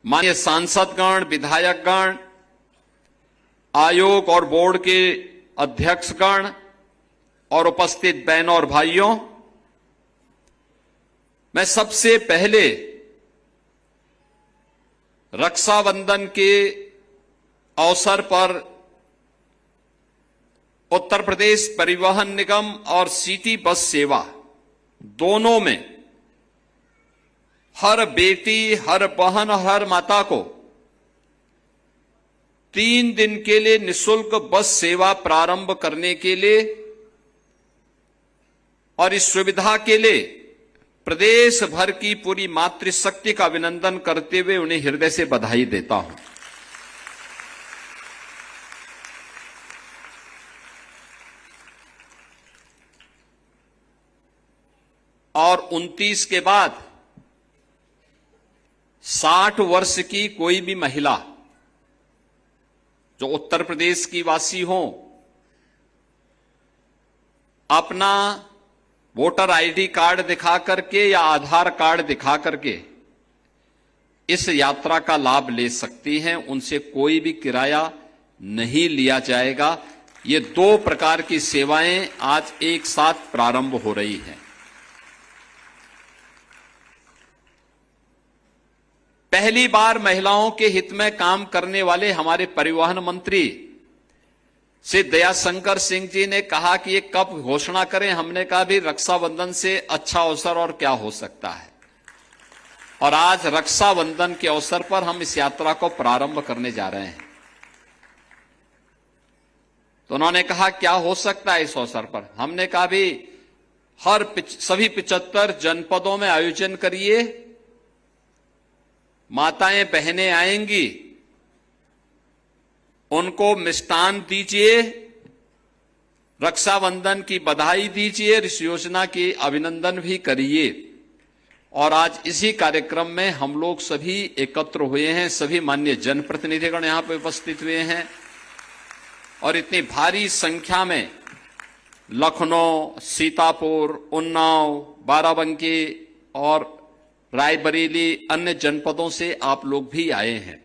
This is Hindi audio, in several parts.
माननीय सांसदगण, विधायकगण, आयोग और बोर्ड के अध्यक्षगण और उपस्थित बहनों और भाइयों, मैं सबसे पहले रक्षाबंधन के अवसर पर उत्तर प्रदेश परिवहन निगम और सिटी बस सेवा दोनों में हर बेटी, हर बहन, हर माता को 3 दिन के लिए निःशुल्क बस सेवा प्रारंभ करने के लिए और इस सुविधा के लिए प्रदेश भर की पूरी मातृशक्ति का अभिनंदन करते हुए उन्हें हृदय से बधाई देता हूं। और 29 के बाद 60 वर्ष की कोई भी महिला जो उत्तर प्रदेश की वासी हो, अपना वोटर आईडी कार्ड दिखा करके या आधार कार्ड दिखा करके इस यात्रा का लाभ ले सकती हैं। उनसे कोई भी किराया नहीं लिया जाएगा। ये 2 प्रकार की सेवाएं आज एक साथ प्रारंभ हो रही हैं। पहली बार महिलाओं के हित में काम करने वाले हमारे परिवहन मंत्री श्री दयाशंकर सिंह जी ने कहा कि ये कब घोषणा करें। हमने कहा भी रक्षाबंधन से अच्छा अवसर और क्या हो सकता है। और आज रक्षाबंधन के अवसर पर हम इस यात्रा को प्रारंभ करने जा रहे हैं। तो उन्होंने कहा क्या हो सकता है इस अवसर पर। हमने कहा भी सभी 75 जनपदों में आयोजन करिए, माताएं बहनें आएंगी, उनको मिष्ठान दीजिए, रक्षाबंधन की बधाई दीजिए, इस योजना की अभिनंदन भी करिए। और आज इसी कार्यक्रम में हम लोग सभी एकत्र हुए हैं। सभी माननीय जनप्रतिनिधिगण यहां पर उपस्थित हुए हैं और इतनी भारी संख्या में लखनऊ, सीतापुर, उन्नाव, बाराबंकी और रायबरेली अन्य जनपदों से आप लोग भी आए हैं।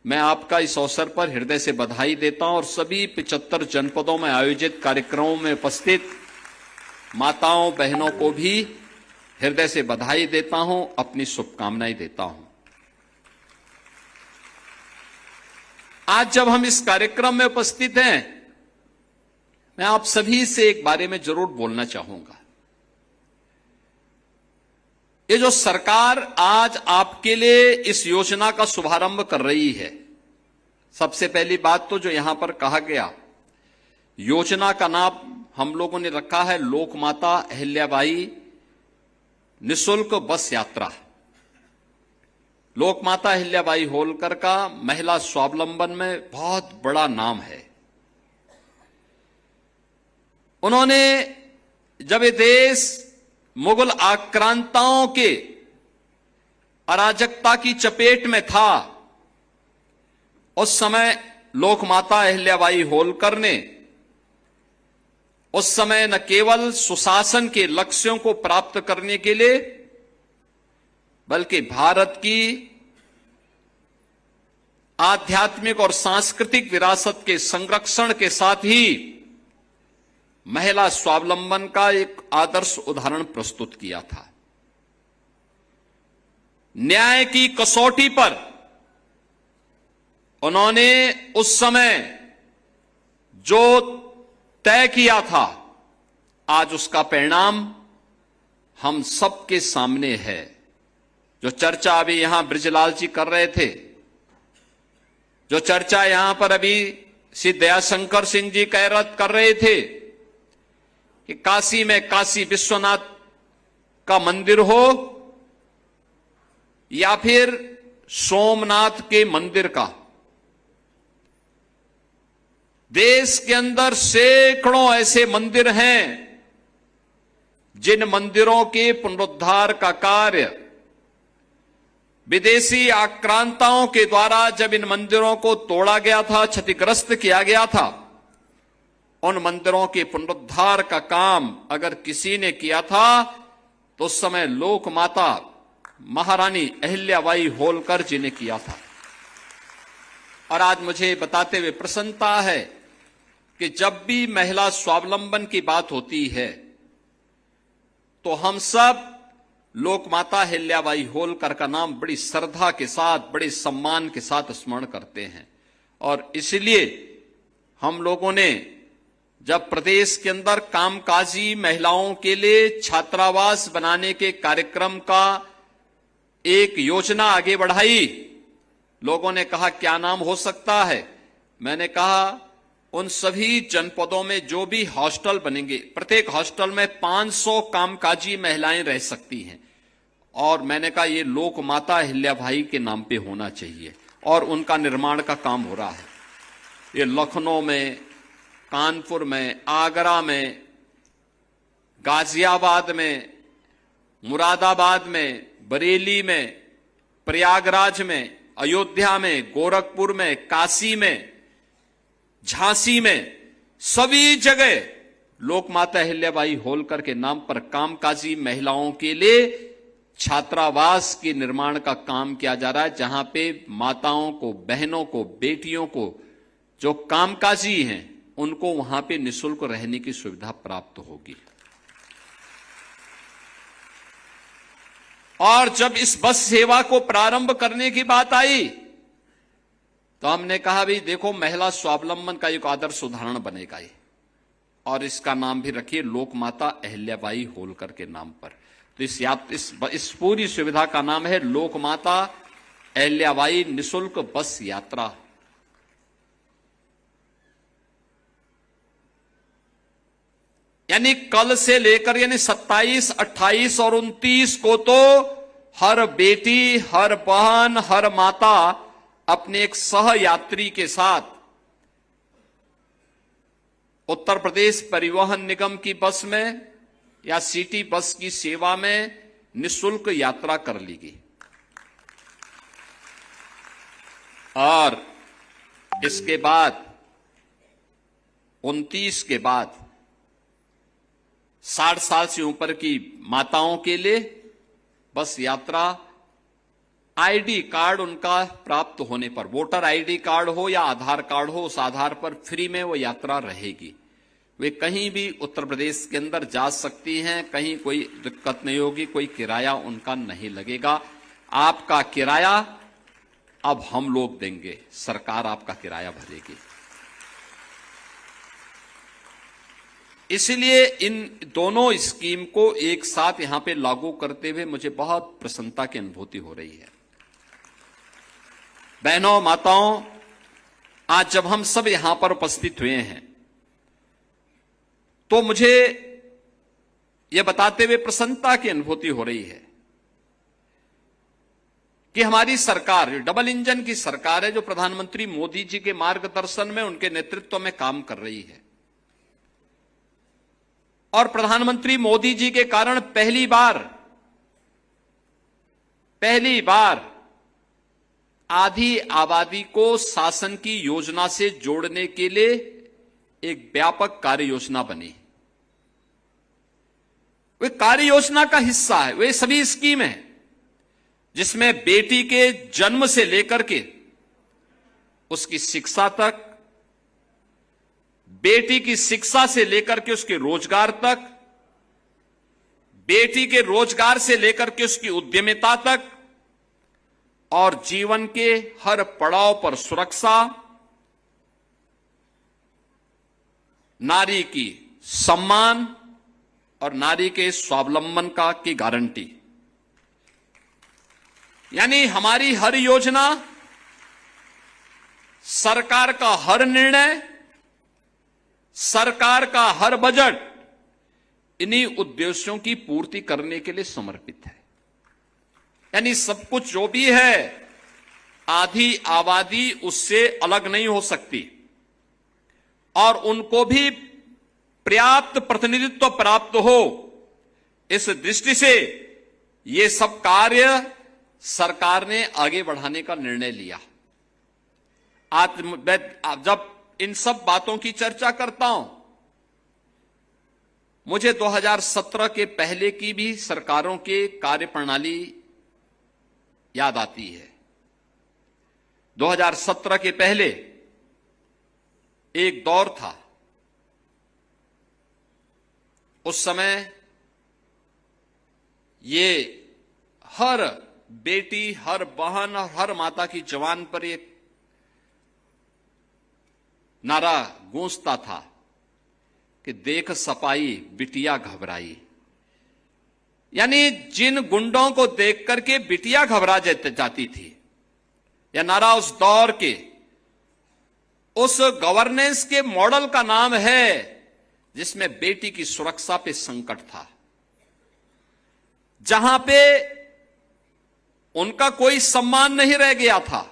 मैं आपका इस अवसर पर हृदय से बधाई देता हूं और सभी 75 जनपदों में आयोजित कार्यक्रमों में उपस्थित माताओं बहनों को भी हृदय से बधाई देता हूं, अपनी शुभकामनाएं देता हूं। आज जब हम इस कार्यक्रम में उपस्थित हैं, मैं आप सभी से एक बारे में जरूर बोलना चाहूंगा। ये जो सरकार आज आपके लिए इस योजना का शुभारंभ कर रही है, सबसे पहली बात तो जो यहां पर कहा गया, योजना का नाम हम लोगों ने रखा है लोकमाता अहिल्याबाई निःशुल्क बस यात्रा। लोकमाता अहिल्याबाई होलकर का महिला स्वावलंबन में बहुत बड़ा नाम है। उन्होंने जब ये देश मुगल आक्रांताओं के अराजकता की चपेट में था, उस समय लोकमाता अहिल्याबाई होलकर ने उस समय न केवल सुशासन के लक्ष्यों को प्राप्त करने के लिए बल्कि भारत की आध्यात्मिक और सांस्कृतिक विरासत के संरक्षण के साथ ही महिला स्वावलंबन का एक आदर्श उदाहरण प्रस्तुत किया था। न्याय की कसौटी पर उन्होंने उस समय जो तय किया था, आज उसका परिणाम हम सबके सामने है। जो चर्चा अभी यहां बृजलाल जी कर रहे थे, जो चर्चा यहां पर अभी श्री दयाशंकर सिंह जी कर रहे थे कि काशी में काशी विश्वनाथ का मंदिर हो या फिर सोमनाथ के मंदिर का, देश के अंदर सैकड़ों ऐसे मंदिर हैं जिन मंदिरों के पुनरुद्धार का कार्य विदेशी आक्रांताओं के द्वारा जब इन मंदिरों को तोड़ा गया था, क्षतिग्रस्त किया गया था, उन मंदिरों के पुनरुद्धार का काम अगर किसी ने किया था तो उस समय लोकमाता महारानी अहिल्याबाई होलकर जी ने किया था। और आज मुझे बताते हुए प्रसन्नता है कि जब भी महिला स्वावलंबन की बात होती है तो हम सब लोकमाता अहिल्याबाई होलकर का नाम बड़ी श्रद्धा के साथ, बड़े सम्मान के साथ स्मरण करते हैं। और इसलिए हम लोगों ने जब प्रदेश के अंदर कामकाजी महिलाओं के लिए छात्रावास बनाने के कार्यक्रम का एक योजना आगे बढ़ाई, लोगों ने कहा क्या नाम हो सकता है। मैंने कहा उन सभी जनपदों में जो भी हॉस्टल बनेंगे, प्रत्येक हॉस्टल में 500 कामकाजी महिलाएं रह सकती हैं। और मैंने कहा ये लोकमाता अहिल्याबाई के नाम पे होना चाहिए, और उनका निर्माण का काम हो रहा है। ये लखनऊ में, कानपुर में, आगरा में, गाजियाबाद में, मुरादाबाद में, बरेली में, प्रयागराज में, अयोध्या में, गोरखपुर में, काशी में, झांसी में, सभी जगह लोकमाता अहिल्याबाई होलकर के नाम पर कामकाजी महिलाओं के लिए छात्रावास के निर्माण का काम किया जा रहा है, जहां पे माताओं को, बहनों को, बेटियों को जो कामकाजी हैं उनको वहां पे निःशुल्क रहने की सुविधा प्राप्त होगी। और जब इस बस सेवा को प्रारंभ करने की बात आई तो हमने कहा भी देखो महिला स्वावलंबन का एक आदर्श उदाहरण बनेगा ये, और इसका नाम भी रखिए लोकमाता अहिल्याबाई होलकर के नाम पर। तो इस पूरी सुविधा का नाम है लोकमाता अहिल्याबाई निःशुल्क बस यात्रा। यानी कल से लेकर यानी 27, 28 और 29 को तो हर बेटी, हर बहन, हर माता अपने एक सह यात्री के साथ उत्तर प्रदेश परिवहन निगम की बस में या सिटी बस की सेवा में निःशुल्क यात्रा कर लेगी। और इसके बाद 29 के बाद 60 साल से ऊपर की माताओं के लिए बस यात्रा आईडी कार्ड उनका प्राप्त होने पर, वोटर आईडी कार्ड हो या आधार कार्ड हो, उस आधार पर फ्री में वो यात्रा रहेगी। वे कहीं भी उत्तर प्रदेश के अंदर जा सकती हैं, कहीं कोई दिक्कत नहीं होगी, कोई किराया उनका नहीं लगेगा। आपका किराया अब हम लोग देंगे, सरकार आपका किराया भरेगी। इसलिए इन दोनों स्कीम को एक साथ यहां पे लागू करते हुए मुझे बहुत प्रसन्नता की अनुभूति हो रही है। बहनों, माताओं, आज जब हम सब यहां पर उपस्थित हुए हैं तो मुझे यह बताते हुए प्रसन्नता की अनुभूति हो रही है कि हमारी सरकार डबल इंजन की सरकार है, जो प्रधानमंत्री मोदी जी के मार्गदर्शन में, उनके नेतृत्व में काम कर रही है। और प्रधानमंत्री मोदी जी के कारण पहली बार आधी आबादी को शासन की योजना से जोड़ने के लिए एक व्यापक कार्य योजना बनी। वे कार्य योजना का हिस्सा है, वे सभी स्कीम है जिसमें बेटी के जन्म से लेकर के उसकी शिक्षा तक, बेटी की शिक्षा से लेकर के उसके रोजगार तक, बेटी के रोजगार से लेकर के उसकी उद्यमिता तक, और जीवन के हर पड़ाव पर सुरक्षा, नारी की सम्मान और नारी के स्वावलंबन का की गारंटी। यानी हमारी हर योजना, सरकार का हर निर्णय, सरकार का हर बजट इन्हीं उद्देश्यों की पूर्ति करने के लिए समर्पित है। यानी सब कुछ जो भी है, आधी आबादी उससे अलग नहीं हो सकती, और उनको भी पर्याप्त प्रतिनिधित्व प्राप्त हो, इस दृष्टि से ये सब कार्य सरकार ने आगे बढ़ाने का निर्णय लिया। आज जब इन सब बातों की चर्चा करता हूं, मुझे 2017 के पहले की भी सरकारों के कार्यप्रणाली याद आती है। 2017 के पहले एक दौर था, उस समय ये हर बेटी, हर बहन और हर माता की जवान पर एक नारा गूंजता था कि देख सपाई बिटिया घबराई। यानी जिन गुंडों को देख करके बिटिया घबरा जाती थी, यह नारा उस दौर के, उस गवर्नेंस के मॉडल का नाम है जिसमें बेटी की सुरक्षा पे संकट था, जहां पे उनका कोई सम्मान नहीं रह गया था।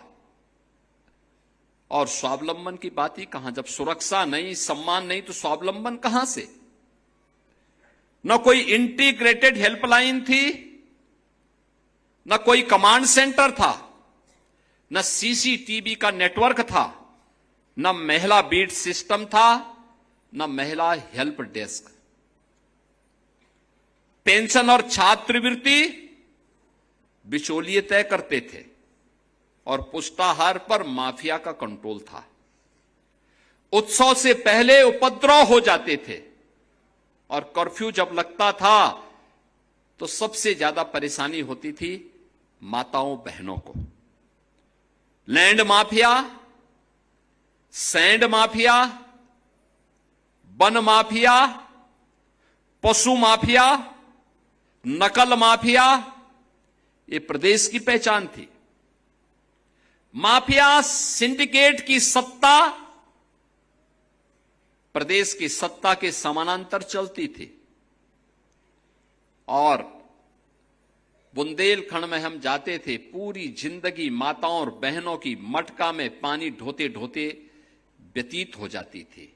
और स्वावलंबन की बात ही कहां, जब सुरक्षा नहीं, सम्मान नहीं, तो स्वावलंबन कहां से? न कोई इंटीग्रेटेड हेल्पलाइन थी, न कोई कमांड सेंटर था, न सीसीटीवी का नेटवर्क था, न महिला बीट सिस्टम था, न महिला हेल्प डेस्क। पेंशन और छात्रवृत्ति बिचौलिए तय करते थे और पुष्टाहार पर माफिया का कंट्रोल था। उत्सव से पहले उपद्रव हो जाते थे और कर्फ्यू जब लगता था तो सबसे ज्यादा परेशानी होती थी माताओं बहनों को। Land mafia, sand mafia, one mafia, पशु माफिया, नकल माफिया, ये प्रदेश की पहचान थी। माफिया सिंडिकेट की सत्ता प्रदेश की सत्ता के समानांतर चलती थी। और बुंदेलखंड में हम जाते थे, पूरी जिंदगी माताओं और बहनों की मटका में पानी ढोते ढोते व्यतीत हो जाती थी।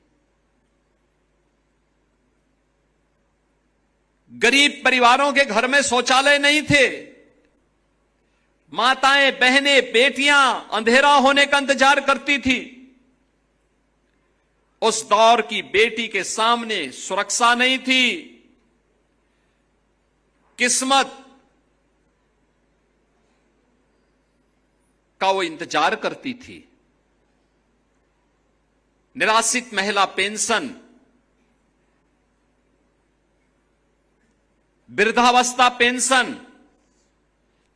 गरीब परिवारों के घर में शौचालय नहीं थे। माताएं, बहनें, बेटियां अंधेरा होने का इंतजार करती थी। उस दौर की बेटी के सामने सुरक्षा नहीं थी। किस्मत का वो इंतजार करती थी। निराश्रित महिला पेंशन, वृद्धावस्था पेंशन,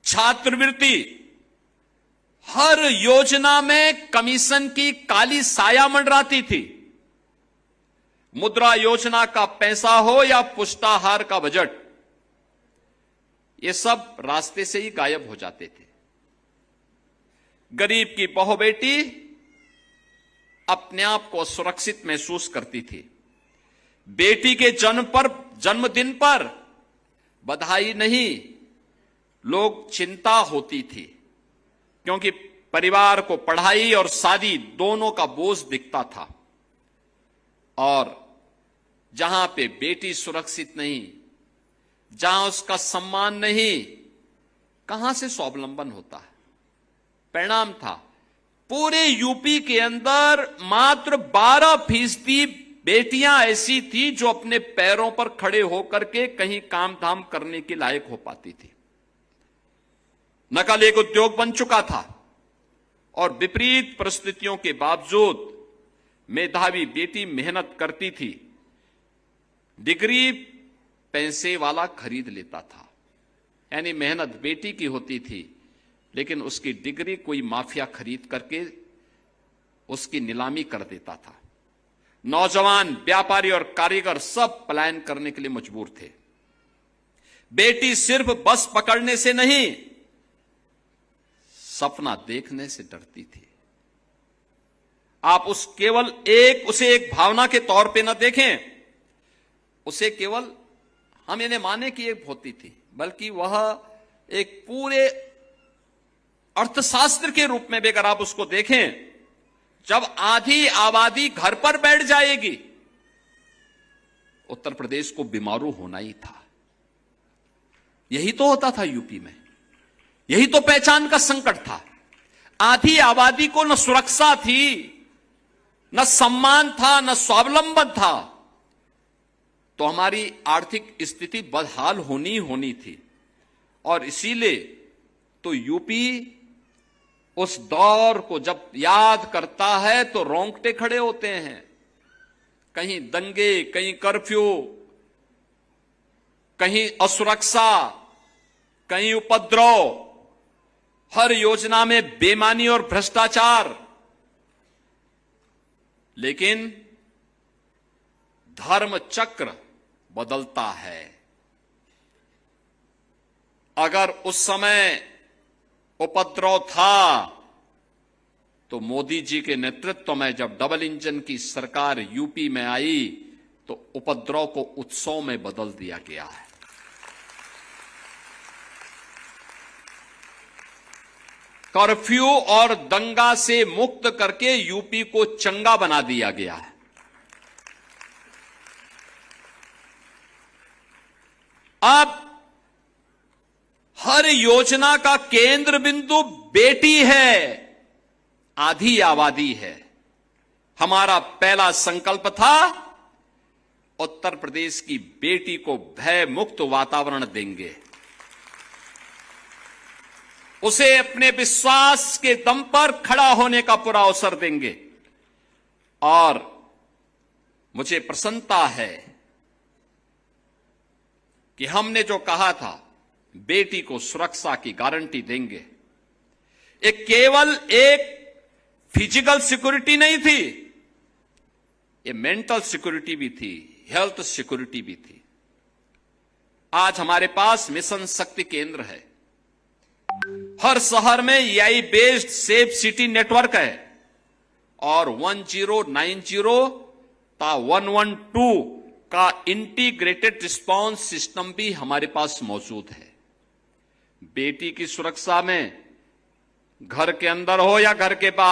छात्रवृत्ति, हर योजना में कमीशन की काली साया मंडराती थी। मुद्रा योजना का पैसा हो या पुष्टाहार का बजट, ये सब रास्ते से ही गायब हो जाते थे। गरीब की बहू बेटी अपने आप को सुरक्षित महसूस करती थी। बेटी के जन्मदिन पर बधाई नहीं, लोग चिंता होती थी, क्योंकि परिवार को पढ़ाई और शादी दोनों का बोझ दिखता था। और जहां पे बेटी सुरक्षित नहीं, जहां उसका सम्मान नहीं, कहां से स्वावलंबन होता है? परिणाम था पूरे यूपी के अंदर मात्र 12% बेटियां ऐसी थी जो अपने पैरों पर खड़े होकर के कहीं काम धाम करने के लायक हो पाती थी। नकल एक उद्योग बन चुका था और विपरीत परिस्थितियों के बावजूद मेधावी बेटी मेहनत करती थी। डिग्री पैसे वाला खरीद लेता था, यानी मेहनत बेटी की होती थी, लेकिन उसकी डिग्री कोई माफिया खरीद करके उसकी नीलामी कर देता था। नौजवान, व्यापारी और कारीगर सब पलायन करने के लिए मजबूर थे। बेटी सिर्फ बस पकड़ने से नहीं, सपना देखने से डरती थी। आप उसे एक भावना के तौर पे न देखें, उसे केवल हम इन्हें माने कि एक होती थी, बल्कि वह एक पूरे अर्थशास्त्र के रूप में भी अगर आप उसको देखें, जब आधी आबादी घर पर बैठ जाएगी, उत्तर प्रदेश को बीमारू होना ही था। यही तो होता था यूपी में, यही तो पहचान का संकट था। आधी आबादी को न सुरक्षा थी, न सम्मान था, न स्वावलंबन था, तो हमारी आर्थिक स्थिति बदहाल होनी थी। और इसीलिए तो यूपी उस दौर को जब याद करता है तो रोंगटे खड़े होते हैं। कहीं दंगे, कहीं कर्फ्यू, कहीं असुरक्षा, कहीं उपद्रव, हर योजना में बेईमानी और भ्रष्टाचार। लेकिन धर्म चक्र बदलता है। अगर उस समय उपद्रव था तो मोदी जी के नेतृत्व में जब डबल इंजन की सरकार यूपी में आई तो उपद्रव को उत्सव में बदल दिया गया है। कर्फ्यू और दंगा से मुक्त करके यूपी को चंगा बना दिया गया है। अब हर योजना का केंद्र बिंदु बेटी है, आधी आबादी है। हमारा पहला संकल्प था उत्तर प्रदेश की बेटी को भय मुक्त वातावरण देंगे, उसे अपने विश्वास के दम पर खड़ा होने का पूरा अवसर देंगे। और मुझे प्रसन्नता है कि हमने जो कहा था बेटी को सुरक्षा की गारंटी देंगे, ये केवल एक फिजिकल सिक्योरिटी नहीं थी, ये मेंटल सिक्योरिटी भी थी, हेल्थ सिक्योरिटी भी थी। आज हमारे पास मिशन शक्ति केंद्र है, हर शहर में AI based safe city network है और 1090 ता 112 का इंटीग्रेटेड रिस्पांस सिस्टम भी हमारे पास मौजूद है। बेटी की सुरक्षा में घर के अंदर हो या घर के बाहर